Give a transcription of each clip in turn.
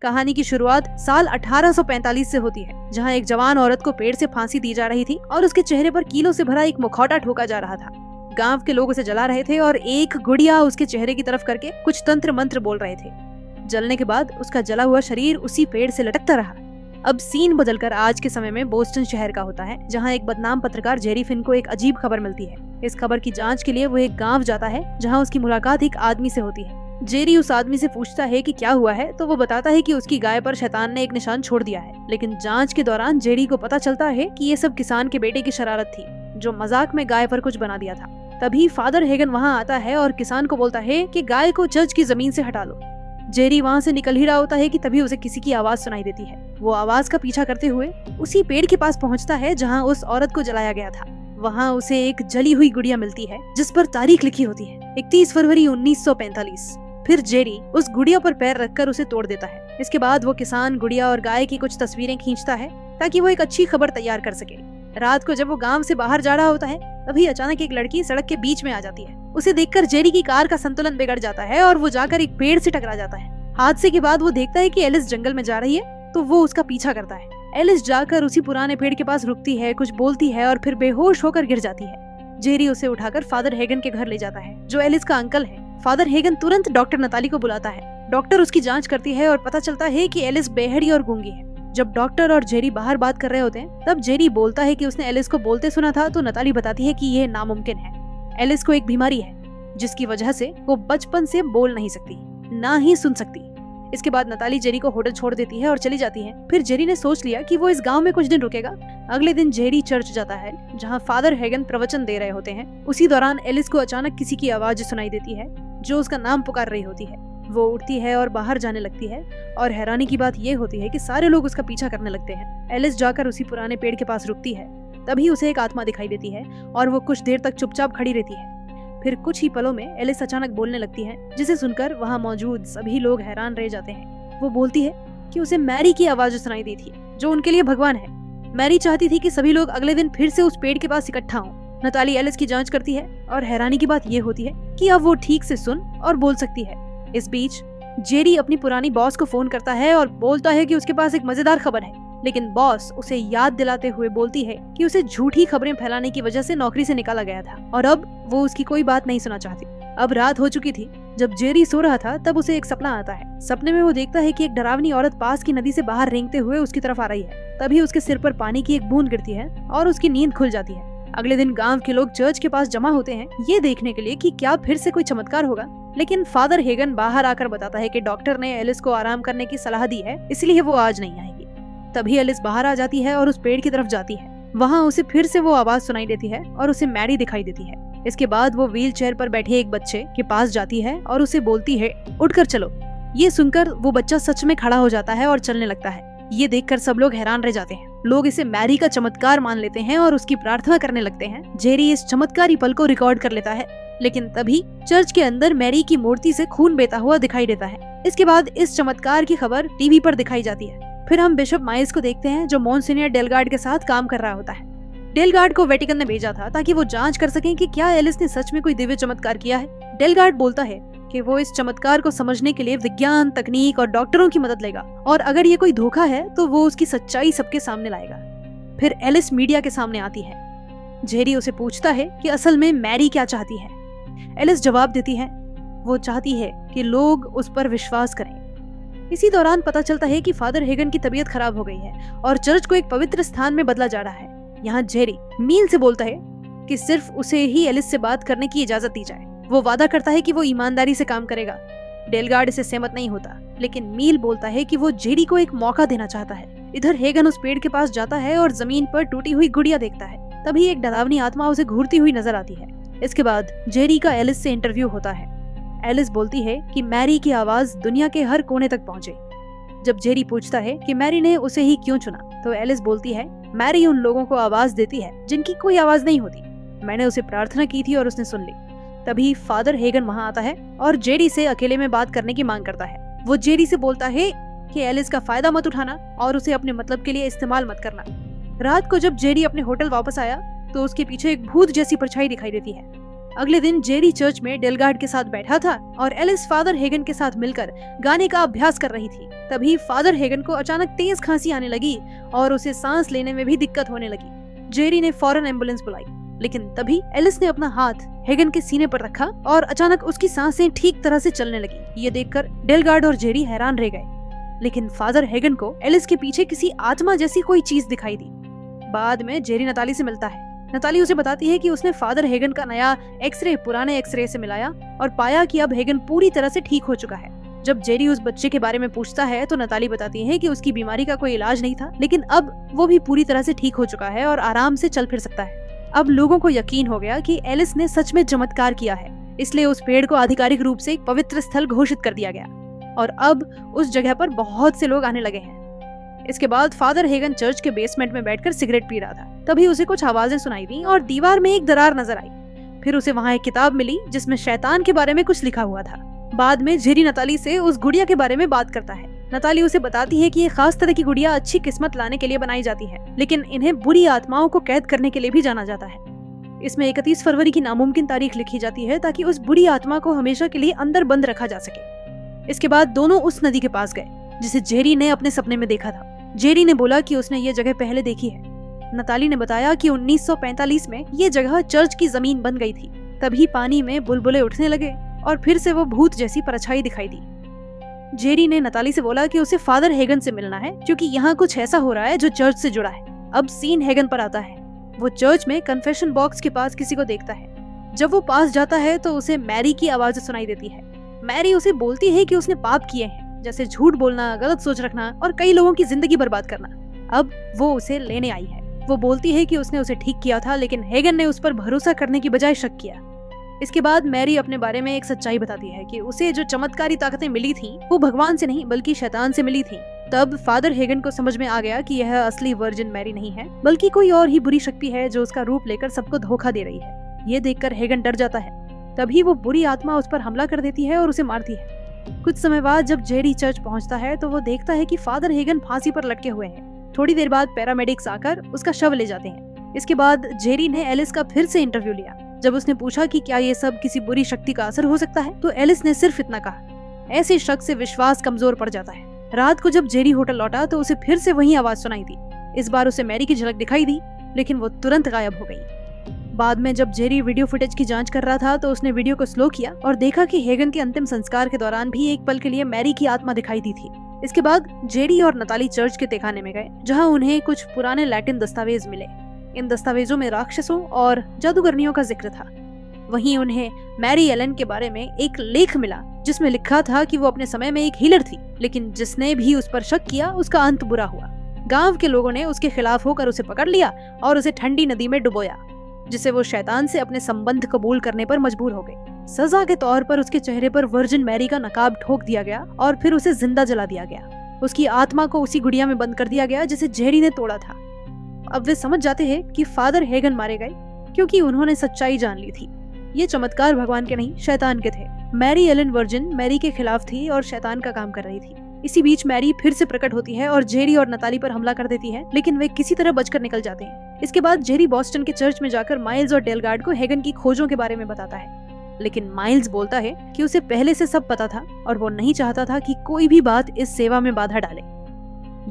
कहानी की शुरुआत साल 1845 से होती है, जहाँ एक जवान औरत को पेड़ से फांसी दी जा रही थी और उसके चेहरे पर कीलों से भरा एक मुखौटा ठोका जा रहा था। गांव के लोग उसे जला रहे थे और एक गुड़िया उसके चेहरे की तरफ करके कुछ तंत्र मंत्र बोल रहे थे। जलने के बाद उसका जला हुआ शरीर उसी पेड़ से लटकता रहा। अब सीन बदलकर आज के समय में बोस्टन शहर का होता है, जहाँ एक बदनाम पत्रकार जेरी फिन को एक अजीब खबर मिलती है। इस खबर की जांच के लिए वो एक गांव जाता है, जहाँ उसकी मुलाकात एक आदमी से होती है। जेरी उस आदमी से पूछता है कि क्या हुआ है, तो वो बताता है कि उसकी गाय पर शैतान ने एक निशान छोड़ दिया है। लेकिन जांच के दौरान जेरी को पता चलता है कि ये सब किसान के बेटे की शरारत थी, जो मजाक में गाय पर कुछ बना दिया था। तभी फादर हेगन वहाँ आता है और किसान को बोलता है कि गाय को चर्च की जमीन से हटा लो। जेरी वहाँ से निकल ही रहा होता है कि तभी उसे किसी की आवाज सुनाई देती है। वो आवाज का पीछा करते हुए उसी पेड़ के पास पहुँचता है जहाँ उस औरत को जलाया गया था। वहाँ उसे एक जली हुई गुड़िया मिलती है, जिस पर तारीख लिखी होती है 31 फरवरी 1945। फिर जेरी उस गुड़िया पर पैर रखकर उसे तोड़ देता है। इसके बाद वो किसान, गुड़िया और गाय की कुछ तस्वीरें खींचता है ताकि वो एक अच्छी खबर तैयार कर सके। रात को जब वो गांव से बाहर जा रहा होता है, तभी अचानक एक लड़की सड़क के बीच में आ जाती है। उसे देखकर जेरी की कार का संतुलन बिगड़ जाता है और वो जाकर एक पेड़ से टकरा जाता है। हादसे के बाद वो देखता है कि एलिस जंगल में जा रही है, तो वो उसका पीछा करता है। एलिस जाकर उसी पुराने पेड़ के पास रुकती है, कुछ बोलती है और फिर बेहोश होकर गिर जाती है। जेरी उसे उठाकर फादर हेगन के घर ले जाता है, जो एलिस का अंकल है। फादर हेगन तुरंत डॉक्टर नताली को बुलाता है। डॉक्टर उसकी जांच करती है और पता चलता है कि एलिस बेहड़ी और गूंगी है। जब डॉक्टर और जेरी बाहर बात कर रहे होते हैं, तब जेरी बोलता है कि उसने एलिस को बोलते सुना था, तो नताली बताती है कि यह नामुमकिन है। एलिस को एक बीमारी है, जिसकी वजह से वो बचपन से बोल नहीं सकती, ना ही सुन सकती। इसके बाद नताली जेरी को होटल छोड़ देती है और चली जाती है। फिर जेरी ने सोच लिया कि वो इस गांव में कुछ दिन रुकेगा। अगले दिन जेरी चर्च जाता है, जहां फादर हेगन प्रवचन दे रहे होते हैं। उसी दौरान एलिस को अचानक किसी की आवाज सुनाई देती है, जो उसका नाम पुकार रही होती है। वो उठती है और बाहर जाने लगती है, और हैरानी की बात ये होती है कि सारे लोग उसका पीछा करने लगते हैं। एलिस जाकर उसी पुराने पेड़ के पास रुकती है। तभी उसे एक आत्मा दिखाई देती है और वो कुछ देर तक चुपचाप खड़ी रहती है। फिर कुछ ही पलों में एलिस अचानक बोलने लगती है, जिसे सुनकर वहाँ मौजूद सभी लोग हैरान रह जाते हैं। वो बोलती है कि उसे मैरी की आवाज सुनाई दी थी, जो उनके लिए भगवान है। मैरी चाहती थी कि सभी लोग अगले दिन फिर से उस पेड़ के पास इकट्ठा हों। नताली एलिस की जांच करती है और हैरानी की बात ये होती है कि अब वो ठीक से सुन और बोल सकती है। इस बीच जेरी अपनी पुरानी बॉस को फोन करता है और बोलता है कि उसके पास एक मजेदार खबर है। लेकिन बॉस उसे याद दिलाते हुए बोलती है कि उसे झूठी खबरें फैलाने की वजह से नौकरी से निकाला गया था और अब वो उसकी कोई बात नहीं सुनना चाहती। अब रात हो चुकी थी। जब जेरी सो रहा था, तब उसे एक सपना आता है। सपने में वो देखता है कि एक डरावनी औरत पास की नदी से बाहर रेंगते हुए उसकी तरफ आ रही है। तभी उसके सिर पर पानी की एक बूंद गिरती है और उसकी नींद खुल जाती है। अगले दिन गांव के लोग चर्च के पास जमा होते हैं, ये देखने के लिए कि क्या फिर से कोई चमत्कार होगा। लेकिन फादर हेगन बाहर आकर बताता है कि डॉक्टर ने एलिस को आराम करने की सलाह दी है, इसलिए वो आज नहीं आएगी। तभी एलिस बाहर आ जाती है और उस पेड़ की तरफ जाती है। वहाँ उसे फिर से वो आवाज सुनाई देती है और उसे मैरी दिखाई देती है। इसके बाद वो व्हील चेयर पर बैठे एक बच्चे के पास जाती है और उसे बोलती है, उठकर चलो। ये सुनकर वो बच्चा सच में खड़ा हो जाता है और चलने लगता है। ये देखकर सब लोग हैरान रह जाते हैं। लोग इसे मैरी का चमत्कार मान लेते हैं और उसकी प्रार्थना करने लगते हैं। जेरी इस चमत्कारी पल को रिकॉर्ड कर लेता है। लेकिन तभी चर्च के अंदर मैरी की मूर्ति से खून बहता हुआ दिखाई देता है। इसके बाद इस चमत्कार की खबर टीवी पर दिखाई जाती है। फिर हम बिशप माइल्स को देखते हैं, जो मोनसिनियर डेलगार्ड के साथ काम कर रहा होता है। डेलगार्ड को वेटिकन ने भेजा था ताकि वो जांच कर सकें कि क्या एलिस ने सच में कोई दिव्य चमत्कार किया है। डेलगार्ड बोलता है कि वो इस चमत्कार को समझने के लिए विज्ञान, तकनीक और डॉक्टरों की मदद लेगा, और अगर ये कोई धोखा है तो वो उसकी सच्चाई सबके सामने लाएगा। फिर एलिस मीडिया के सामने आती है। जेरी उसे पूछता है कि असल में मैरी क्या चाहती है। एलिस जवाब देती है, वो चाहती है कि लोग उस पर विश्वास करें। इसी दौरान पता चलता है कि फादर हेगन की तबीयत खराब हो गई है और चर्च को एक पवित्र स्थान में बदला जा रहा है। यहाँ जेरी मील से बोलता है कि सिर्फ उसे ही एलिस से बात करने की इजाजत दी जाए। वो वादा करता है कि वो ईमानदारी से काम करेगा। डेलगार्ड इसे सहमत नहीं होता, लेकिन मील बोलता है कि वो जेरी को एक मौका देना चाहता है। इधर हेगन उस पेड़ के पास जाता है और जमीन पर टूटी हुई गुड़िया देखता है। तभी एक डरावनी आत्मा उसे घूरती हुई नजर आती है। इसके बाद जेरी का एलिस से इंटरव्यू होता है। एलिस बोलती है कि मैरी की आवाज दुनिया के हर कोने तक पहुंचे। जब जेरी पूछता है कि मैरी ने उसे ही क्यों चुना, तो एलिस बोलती है, मैरी उन लोगों को आवाज देती है जिनकी कोई आवाज नहीं होती। मैंने उसे प्रार्थना की थी और उसने सुन ली। तभी फादर हेगन वहाँ आता है और जेरी से अकेले में बात करने की मांग करता है। वो जेरी से बोलता है कि एलिस का फायदा मत उठाना और उसे अपने मतलब के लिए इस्तेमाल मत करना। रात को जब जेरी अपने होटल वापस आया, तो उसके पीछे एक भूत जैसी परछाई दिखाई देती है। अगले दिन जेरी चर्च में डेलगार्ड के साथ बैठा था और एलिस फादर हेगन के साथ मिलकर गाने का अभ्यास कर रही थी। तभी फादर हेगन को अचानक तेज खांसी आने लगी और उसे सांस लेने में भी दिक्कत होने लगी। जेरी ने फौरन एम्बुलेंस बुलाई, लेकिन तभी एलिस ने अपना हाथ हेगन के सीने पर रखा और अचानक उसकी सांसें ठीक तरह से चलने लगी। ये देखकर डेलगार्ड और जेरी हैरान रह गए, लेकिन फादर हेगन को एलिस के पीछे किसी आत्मा जैसी कोई चीज दिखाई दी। बाद में जेरी नताली से मिलता है। नताली उसे बताती है कि उसने फादर हेगन का नया एक्सरे पुराने एक्सरे से मिलाया और पाया कि अब हेगन पूरी तरह से ठीक हो चुका है। जब जेरी उस बच्चे के बारे में पूछता है तो नताली बताती है कि उसकी बीमारी का कोई इलाज नहीं था, लेकिन अब वो भी पूरी तरह से ठीक हो चुका है और आराम से चल फिर सकता है। अब लोगों को यकीन हो गया कि एलिस ने सच में चमत्कार किया है, इसलिए उस पेड़ को आधिकारिक रूप से एक पवित्र स्थल घोषित कर दिया गया और अब उस जगह पर बहुत से लोग आने लगे हैं। इसके बाद फादर हेगन चर्च के बेसमेंट में बैठकर सिगरेट पी रहा था। तभी उसे कुछ आवाजें सुनाई दी और दीवार में एक दरार नजर आई। फिर उसे वहाँ एक किताब मिली जिसमें शैतान के बारे में कुछ लिखा हुआ था। बाद में जेरी नताली से उस गुड़िया के बारे में बात करता है। नताली उसे बताती है कि ये खास तरह की गुड़िया अच्छी किस्मत लाने के लिए बनाई जाती है, लेकिन इन्हें बुरी आत्माओं को कैद करने के लिए भी जाना जाता है। इसमें 31 फरवरी की नामुमकिन तारीख लिखी जाती है ताकि उस बुरी आत्मा को हमेशा के लिए अंदर बंद रखा जा सके। इसके बाद दोनों उस नदी के पास गए जिसे जेरी ने अपने सपने में देखा था। जेरी ने बोला कि उसने ये जगह पहले देखी है। नताली ने बताया कि 1945 में ये जगह चर्च की जमीन बन गई थी। तभी पानी में बुलबुले उठने लगे और फिर से वो भूत जैसी परछाई दिखाई दी। जेरी ने नताली से बोला कि उसे फादर हेगन से मिलना है क्योंकि यहाँ कुछ ऐसा हो रहा है जो चर्च से जुड़ा है। अब सीन हेगन पर आता है। वो चर्च में कन्फेशन बॉक्स के पास किसी को देखता है। जब वो पास जाता है तो उसे मैरी की आवाज सुनाई देती है। मैरी उसे बोलती है कि उसने पाप किए हैं, जैसे झूठ बोलना, गलत सोच रखना और कई लोगों की जिंदगी बर्बाद करना। अब वो उसे लेने आई है। वो बोलती है कि उसने उसे ठीक किया था, लेकिन हेगन ने उस पर भरोसा करने की बजाय शक किया। इसके बाद मैरी अपने बारे में एक सच्चाई बताती है कि उसे जो चमत्कारी ताकतें मिली थीं, वो भगवान से नहीं बल्कि शैतान से मिली थीं। तब फादर हेगन को समझ में आ गया कि यह असली वर्जिन मैरी नहीं है, बल्कि कोई और ही बुरी शक्ति है जो उसका रूप लेकर सबको धोखा दे रही है। ये देखकर हेगन डर जाता है। तभी वो बुरी आत्मा उस पर हमला कर देती है और उसे मारती है। कुछ समय बाद जब जेरी चर्च पहुंचता है तो वो देखता है कि फादर हेगन फांसी पर लटके हुए हैं। थोड़ी देर बाद पैरामेडिक्स आकर उसका शव ले जाते हैं। इसके बाद जेरी ने एलिस का फिर से इंटरव्यू लिया। जब उसने पूछा कि क्या ये सब किसी बुरी शक्ति का असर हो सकता है, तो एलिस ने सिर्फ इतना कहा। ऐसे शख्स से विश्वास कमजोर पड़ जाता है। रात को जब जेरी होटल लौटा तो उसे फिर से वही आवाज सुनाई दी। इस बार उसे मैरी की झलक दिखाई दी, लेकिन वो तुरंत गायब हो गई। बाद में जब जेरी वीडियो फुटेज की जांच कर रहा था तो उसने वीडियो को स्लो किया और देखा कि हेगन के अंतिम संस्कार के दौरान भी एक पल के लिए मैरी की आत्मा दिखाई दी थी। इसके बाद जेरी और नताली चर्च के तहखाने में गए, जहां उन्हें कुछ पुराने लैटिन दस्तावेज मिले। इन दस्तावेजों में राक्षसों और जादूगरनियों का जिक्र था। वहीं उन्हें मैरी एलन के बारे में एक लेख मिला जिसमें लिखा था कि वो अपने समय में एक हीलर थी, लेकिन जिसने भी उस पर शक किया उसका अंत बुरा हुआ। गांव के लोगों ने उसके खिलाफ होकर उसे पकड़ लिया और उसे ठंडी नदी में डुबोया, जिसे वो शैतान से अपने संबंध कबूल करने पर मजबूर हो गई। सजा के तौर पर उसके चेहरे पर वर्जिन मैरी का नकाब ठोक दिया गया और फिर उसे जिंदा जला दिया गया। उसकी आत्मा को उसी गुड़िया में बंद कर दिया गया जिसे जेरी ने तोड़ा था। अब वे समझ जाते हैं कि फादर हेगन मारे गए क्योंकि उन्होंने सच्चाई जान ली थी। ये चमत्कार भगवान के नहीं, शैतान के थे। मैरी एलन वर्जिन मैरी के खिलाफ थी और शैतान का काम कर रही थी। इसी बीच मैरी फिर से प्रकट होती है और जेरी और नताली पर हमला कर देती है, लेकिन वे किसी तरह बचकर निकल जाते हैं। इसके बाद जेरी बॉस्टन के चर्च में जाकर माइल्स और डेलगार्ड को हेगन की खोजों के बारे में बताता है, लेकिन माइल्स बोलता है कि उसे पहले से सब पता था और वो नहीं चाहता था कि कोई भी बात इस सेवा में बाधा डाले।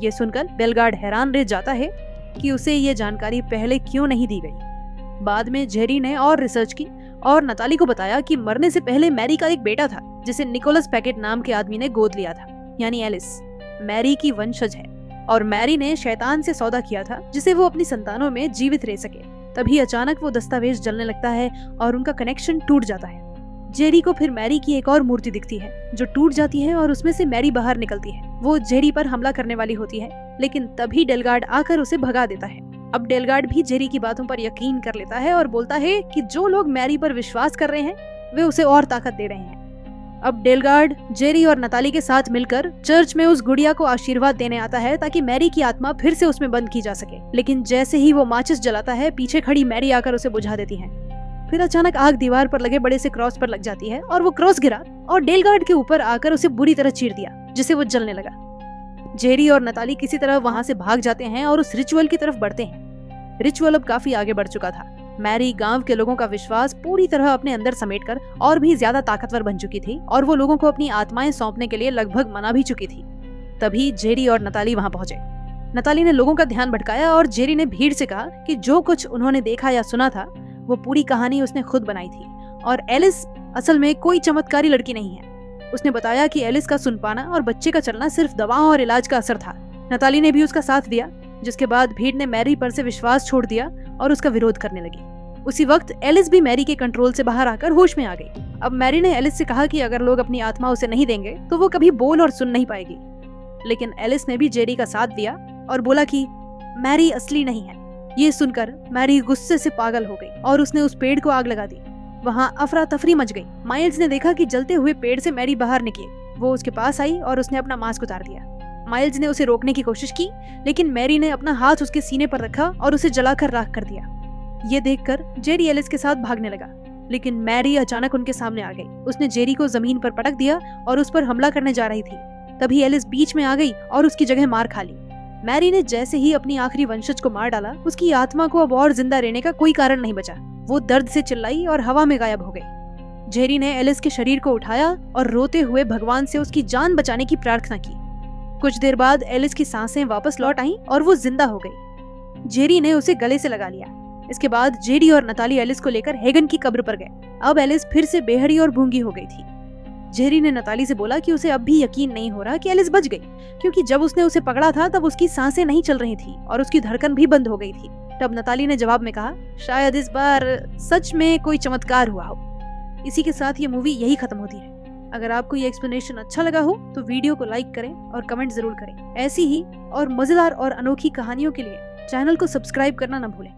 ये सुनकर डेलगार्ड हैरान रह जाता है कि उसे ये जानकारी पहले क्यों नहीं दी गई। बाद में जेरी ने और रिसर्च की और नताली को बताया कि मरने से पहले मैरी का एक बेटा था जिसे निकोलस पैकेट नाम के आदमी ने गोद लिया था, यानी एलिस मैरी की वंशज है और मैरी ने शैतान से सौदा किया था जिसे वो अपनी संतानों में जीवित रह सके। तभी अचानक वो दस्तावेज जलने लगता है और उनका कनेक्शन टूट जाता है। जेरी को फिर मैरी की एक और मूर्ति दिखती है जो टूट जाती है और उसमें से मैरी बाहर निकलती है। वो जेरी पर हमला करने वाली होती है, लेकिन तभी डेलगार्ड आकर उसे भगा देता है। अब डेलगार्ड भी जेरी की बातों पर यकीन कर लेता है और बोलता है कि जो लोग मैरी पर विश्वास कर रहे हैं वे उसे और ताकत दे रहे हैं। अब डेलगार्ड जेरी और नताली के साथ मिलकर चर्च में उस गुड़िया को आशीर्वाद देने आता है ताकि मैरी की आत्मा फिर से उसमें बंद की जा सके। लेकिन जैसे ही वो माचिस जलाता है, पीछे खड़ी मैरी आकर उसे बुझा देती है। फिर अचानक आग दीवार पर लगे बड़े से क्रॉस पर लग जाती है और वो क्रॉस गिरा और डेलगार्ड के ऊपर आकर उसे बुरी तरह चीर दिया, जिसे वो जलने लगा। जेरी और नताली किसी तरह वहां से भाग जाते हैं और उस रिचुअल की तरफ बढ़ते हैं। रिचुअल अब काफी आगे बढ़ चुका था। मैरी गांव के लोगों का विश्वास पूरी तरह अपने अंदर समेटकर और भी ज्यादा ताकतवर बन चुकी थी और वो लोगों को अपनी आत्माएं सौंपने के लिए लगभग मना भी चुकी थी। तभी जेरी और नताली वहां पहुंचे। नताली ने लोगों का ध्यान भटकाया और जेरी ने भीड़ से कहा कि जो कुछ उन्होंने देखा या सुना था वो पूरी कहानी उसने खुद बनाई थी और एलिस असल में कोई चमत्कारी लड़की नहीं है। उसने बताया कि एलिस का सुन पाना और बच्चे का चलना सिर्फ दवाओं और इलाज का असर था। नताली ने भी उसका साथ दिया, जिसके बाद भीड़ ने मैरी पर से विश्वास छोड़ दिया और उसका विरोध करने लगी। उसी वक्त एलिस भी मैरी के कंट्रोल से बाहर आकर होश में आ गई। अब मैरी ने एलिस से कहा कि अगर लोग अपनी आत्मा उसे नहीं देंगे तो वो कभी बोल और सुन नहीं पाएगी। लेकिन एलिस ने भी जेरी का साथ दिया और बोला कि मैरी असली नहीं है। ये सुनकर मैरी गुस्से से पागल हो गई और उसने उस पेड़ को आग लगा दी। वहाँ अफरा तफरी मच गई। माइल्स ने देखा कि जलते हुए पेड़ से मैरी बाहर निकली। वो उसके पास आई और उसने अपना मास्क उतार दिया। माइल्स ने उसे रोकने की कोशिश की, लेकिन मैरी ने अपना हाथ उसके सीने पर रखा और उसे जलाकर राख कर दिया। ये देखकर जेरी एलिस के साथ भागने लगा, लेकिन मैरी अचानक उनके सामने आ गई। उसने जेरी को जमीन पर पटक दिया और उस पर हमला करने जा रही थी। तभी एलिस बीच में आ गई और उसकी जगह मार खा ली। मैरी ने जैसे ही अपनी आखिरी वंशज को मार डाला, उसकी आत्मा को अब और जिंदा रहने का कोई कारण नहीं बचा। वो दर्द से चिल्लाई और हवा में गायब हो गई। जेरी ने एलिस के शरीर को उठाया और रोते हुए भगवान से उसकी जान बचाने की प्रार्थना की। कुछ देर बाद एलिस की सांसें वापस लौट आईं और वो जिंदा हो गई। जेरी ने उसे गले से लगा लिया। इसके बाद जेरी और नताली एलिस को लेकर हेगन की कब्र पर गए। अब एलिस फिर से बेहड़ी और गूंगी हो गई थी। जेरी ने नताली से बोला कि उसे अब भी यकीन नहीं हो रहा कि एलिस बच गई, क्योंकि जब उसने उसे पकड़ा था तब उसकी सांसें नहीं चल रही थी और उसकी धड़कन भी बंद हो गई थी। तब नताली ने जवाब में कहा, शायद इस बार सच में कोई चमत्कार हुआ हो। इसी के साथ ये मूवी यही खत्म होती है। अगर आपको ये एक्सप्लेनेशन अच्छा लगा हो तो वीडियो को लाइक करें और कमेंट जरूर करें। ऐसी ही और मजेदार और अनोखी कहानियों के लिए चैनल को सब्सक्राइब करना न भूलें।